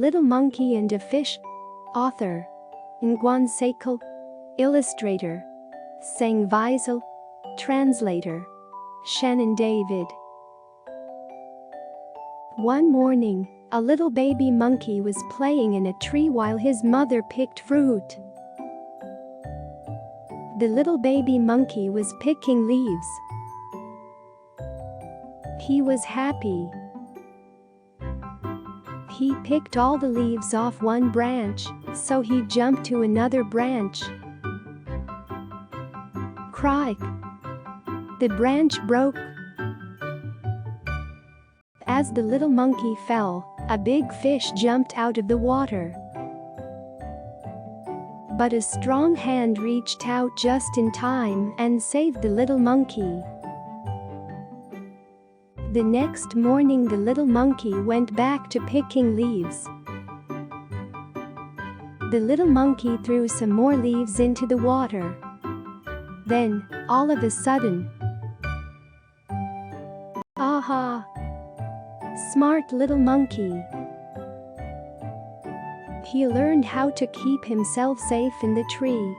Little Monkey and a Fish. Author: Nguon Sakal. Illustrator: Seng Visal. Translator: Shannon David. One morning, a little baby monkey was playing in a tree while his mother picked fruit. The little baby monkey was picking leaves. He was happy. He picked all the leaves off one branch, so he jumped to another branch. Crack! The branch broke. As the little monkey fell, a big fish jumped out of the water. But a strong hand reached out just in time and saved the little monkey. The next morning the little monkey went back to picking leaves. The little monkey threw some more leaves into the water. Then, all of a sudden, aha! Smart little monkey. He learned how to keep himself safe in the tree.